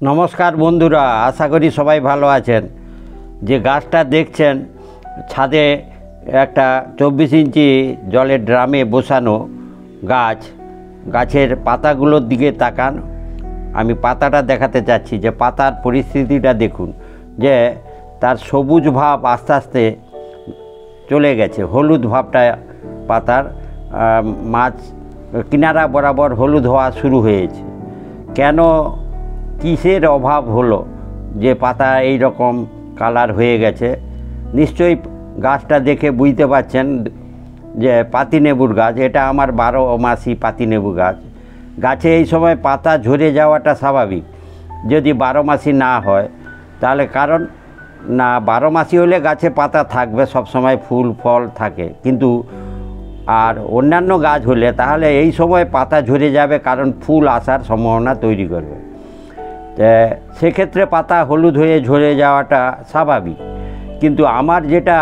नमस्कार बंधुरा आशा करी सबाई भालो आछेन। जे गाछटा देखछेन छादे एकटा 24 इंची जलेर ड्रामे बसानो गाछ, गाछेर पातागुलोर दिके ताकान। आमी पाताटा देखाते चाচ্ছি जे पातार परिस्थितिटा देखुन जे तार सबुज भाव आस्ते आस्ते चले गेছে, हलुद भावटा पातार माछ किनारा बराबर हलुद हওয়া शुरू হয়েছে। কেন কিসের অভাব হলো যে পাতা এই রকম কালার হয়ে গেছে? নিশ্চয়ই গাছটা দেখে বুঝতে পারছেন যে পাতিলেবুর গাছ। এটা আমার 12 মাসি পাতিলেবু গাছ। গাছে এই সময় পাতা ঝরে যাওয়াটা স্বাভাবিক যদি 12 মাসি না হয়, তাহলে কারণ না 12 মাসি হলে গাছে পাতা থাকবে, সব সময় ফুল ফল থাকে, কিন্তু আর অন্যান্য গাছ হলে তাহলে এই সময় পাতা ঝরে যাবে, কারণ ফুল আসার সম্ভাবনা তৈরি করবে। তো সেক্ষেত্রে পাতা হলুদ হয়ে ঝরে যাওয়াটা স্বাভাবিক। কিন্তু আমার যেটা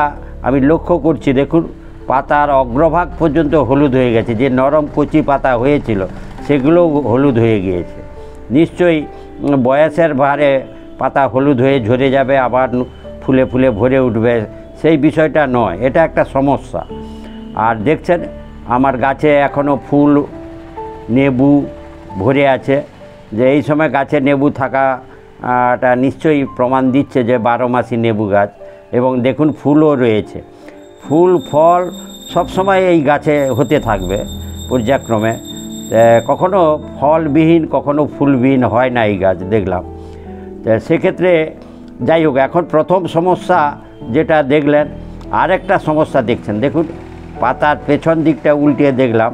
আমি লক্ষ্য করছি, দেখুন পাতার অগ্রভাগ পর্যন্ত হলুদ হয়ে গেছে। যে নরম কচি পাতা হয়েছিল সেগুলো হলুদ হয়ে গিয়েছে। নিশ্চয়ই বয়সের ভারে পাতা হলুদ হয়ে ঝরে যাবে, আবার ফুলে ফুলে ভরে উঠবে, সেই বিষয়টা নয়, এটা একটা সমস্যা। আর দেখছেন আমার গাছে এখনও ফুল নেবু ভরে আছে, যে এই সময় গাছে নেবু থাকাটা নিশ্চয়ই প্রমাণ দিচ্ছে যে 12 মাসি নেবু গাছ। এবং দেখুন ফুলও রয়েছে, ফুল ফল সব সময় এই গাছে হতে থাকবে পর্যায়ক্রমে। কখনো ফলবিহীন কখনো ফুলবিহীন হয় না এই গাছ, দেখলাম। তো সেক্ষেত্রে যাই হোক, এখন প্রথম সমস্যা যেটা দেখলেন, আরেকটা সমস্যা দেখছেন। দেখুন পাতার পেছন দিকটা উল্টিয়ে দেখলাম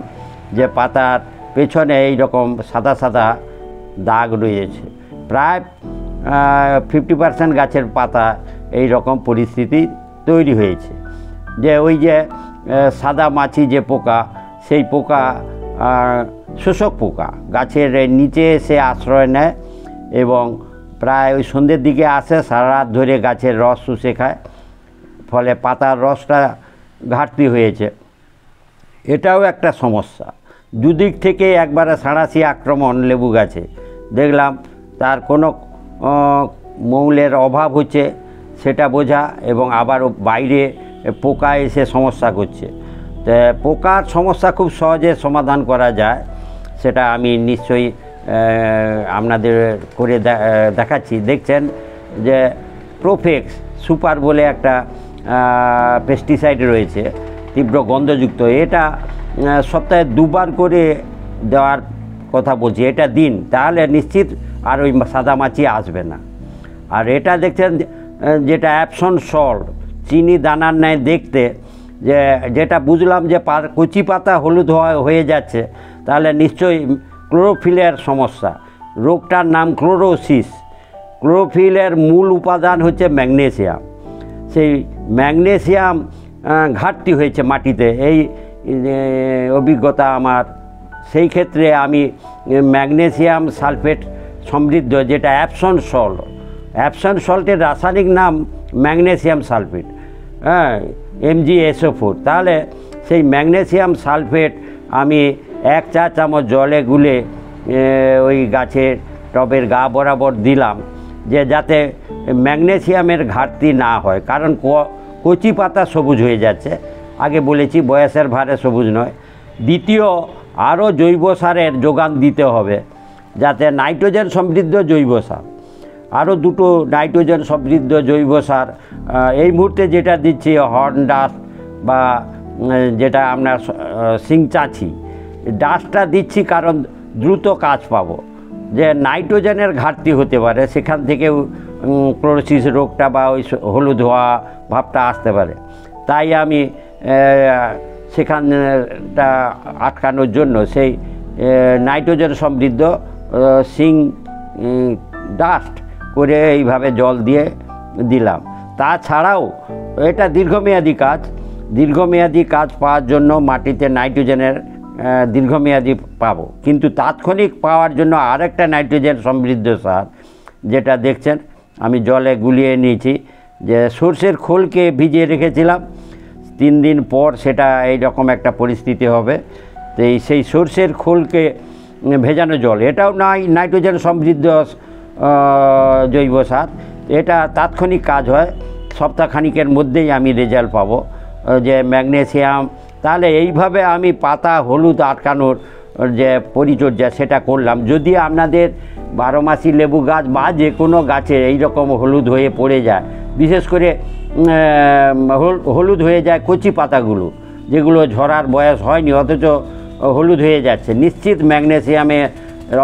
যে পাতার পেছনে এই রকম সাদা সাদা দাগ রয়েছে। প্রায় 50% গাছের পাতা এই রকম পরিস্থিতি তৈরি হয়েছে। যে ওই যে সাদা মাছি যে পোকা, সেই পোকা শোষক পোকা গাছের নিচে এসে আশ্রয় নেয় এবং প্রায় ওই সন্ধ্যের দিকে আসে, সারা রাত ধরে গাছের রস শুষে খায়, ফলে পাতার রসটা ঘাটতি হয়েছে। এটাও একটা সমস্যা। দুদিক থেকে একবারে সাঁড়াশি আক্রমণ লেবু গাছে দেখলাম। তার কোনো মৌলের অভাব হচ্ছে সেটা বোঝা, এবং আবার বাইরে পোকা এসে সমস্যা করছে। তো পোকার সমস্যা খুব সহজে সমাধান করা যায়, সেটা আমি নিশ্চয়ই আপনাদের করে দেখাচ্ছি। দেখছেন যে প্রোফেক্স সুপার বলে একটা পেস্টিসাইড রয়েছে, তীব্র গন্ধযুক্ত। এটা সপ্তাহে 2 বার করে দেওয়ার কথা বলছি, এটা দিন, তাহলে নিশ্চিত আর ওই সাদা মাছি আসবে না। আর এটা দেখছেন যেটা অ্যাপসন সল্ট, চিনি দানার ন্যায় দেখতে, যেটা বুঝলাম যে কচি পাতা হলুদ হয়ে যাচ্ছে, তাহলে নিশ্চয়ই ক্লোরোফিলের সমস্যা। রোগটার নাম ক্লোরোসিস। ক্লোরোফিলের মূল উপাদান হচ্ছে ম্যাগনেসিয়াম। সেই ম্যাগনেসিয়াম ঘাটতি হয়েছে মাটিতে, এই অভিজ্ঞতা আমার। সেই ক্ষেত্রে আমি ম্যাগনেসিয়াম সালফেট সমৃদ্ধ যেটা অ্যাপসন সল্ট, অ্যাপসন সল্টের রাসায়নিক নাম ম্যাগনেসিয়াম সালফেট, MgSO4। তাহলে সেই ম্যাগনেসিয়াম সালফেট আমি 1 চা চামচ জলে গুলে ওই গাছের টবের গা বরাবর দিলাম, যে যাতে ম্যাগনেসিয়ামের ঘাটতি না হয়। কারণ কচি পাতা সবুজ হয়ে যাচ্ছে, আগে বলেছি বয়সের ভারে সবুজ নয়। দ্বিতীয়, আরও জৈব সারের যোগান দিতে হবে, যাতে নাইট্রোজেন সমৃদ্ধ জৈব সার, আরও 2টো নাইট্রোজেন সমৃদ্ধ জৈব সার এই মুহূর্তে যেটা দিচ্ছি হর্ন ডাস্ট, বা যেটা আমরা সিংচাছি ডাস্টটা দিচ্ছি, কারণ দ্রুত কাজ পাবো। যে নাইট্রোজেনের ঘাটতি হতে পারে, সেখান থেকেও ক্লোরোসিস রোগটা বা ওই হলুদ হওয়া ভাবটা আসতে পারে। তাই আমি সেখানটা আটকানোর জন্য সেই নাইট্রোজেন সমৃদ্ধ সিং ডাস্ট করে এইভাবে জল দিয়ে দিলাম। তাছাড়াও এটা দীর্ঘমেয়াদী কাজ। দীর্ঘমেয়াদী কাজ পাওয়ার জন্য মাটিতে নাইট্রোজেনের দীর্ঘমেয়াদী পাবো, কিন্তু তাৎক্ষণিক পাওয়ার জন্য আরেকটা নাইট্রোজেন সমৃদ্ধ সার যেটা দেখছেন আমি জলে গুলিয়ে নিয়েছি। যে সর্ষের খোলকে ভিজিয়ে রেখেছিলাম, 3 দিন পর সেটা এই রকম একটা পরিস্থিতি হবে। তো সেই সর্ষের খোলকে ভেজানো জল, এটাও নাইট্রোজেন সমৃদ্ধ জৈব সার। এটা তাৎক্ষণিক কাজ হয়, সপ্তাহখানিকের মধ্যেই আমি রেজাল্ট পাবো যে ম্যাগনেসিয়াম। তাহলে এইভাবে আমি পাতা হলুদ আটকানোর যে পরিচর্যা সেটা করলাম। যদি আপনাদের 12 মাসি লেবু গাছ বা যে কোনো গাছে এই রকম হলুদ হয়ে পড়ে যায়, বিশেষ করে হলুদ হয়ে যায় কচি পাতাগুলো, যেগুলো ঝরার বয়স হয়নি অথচ হলুদ হয়ে যাচ্ছে, নিশ্চিত ম্যাগনেসিয়ামের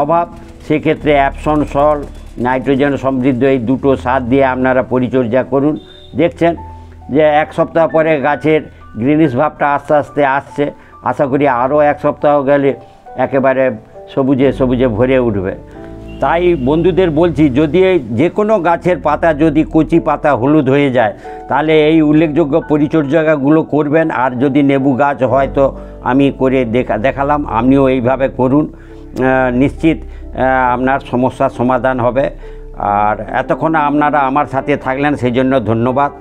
অভাব। সেক্ষেত্রে অ্যাপসন সল, নাইট্রোজেন সমৃদ্ধ এই দুটো সার দিয়ে আপনারা পরিচর্যা করুন। দেখছেন যে 1 সপ্তাহ পরে গাছের গ্রিনিশ ভাবটা আস্তে আস্তে আসছে। আশা করি আরও 1 সপ্তাহ গেলে একেবারে সবুজে সবুজে ভরে উঠবে। তাই বন্ধুদের বলছি, যদি যে কোনো গাছের পাতা যদি কচি পাতা হলুদ হয়ে যায়, তাহলে এই উল্লেখযোগ্য পরিচর্যাগুলো করবেন। আর যদি লেবু গাছ হয় তো আমি করে দেখালাম, আপনিও এইভাবে করুন, নিশ্চিত আপনার সমস্যার সমাধান হবে। আর এতক্ষণ আপনারা আমার সাথে থাকলেন, সেই জন্য ধন্যবাদ।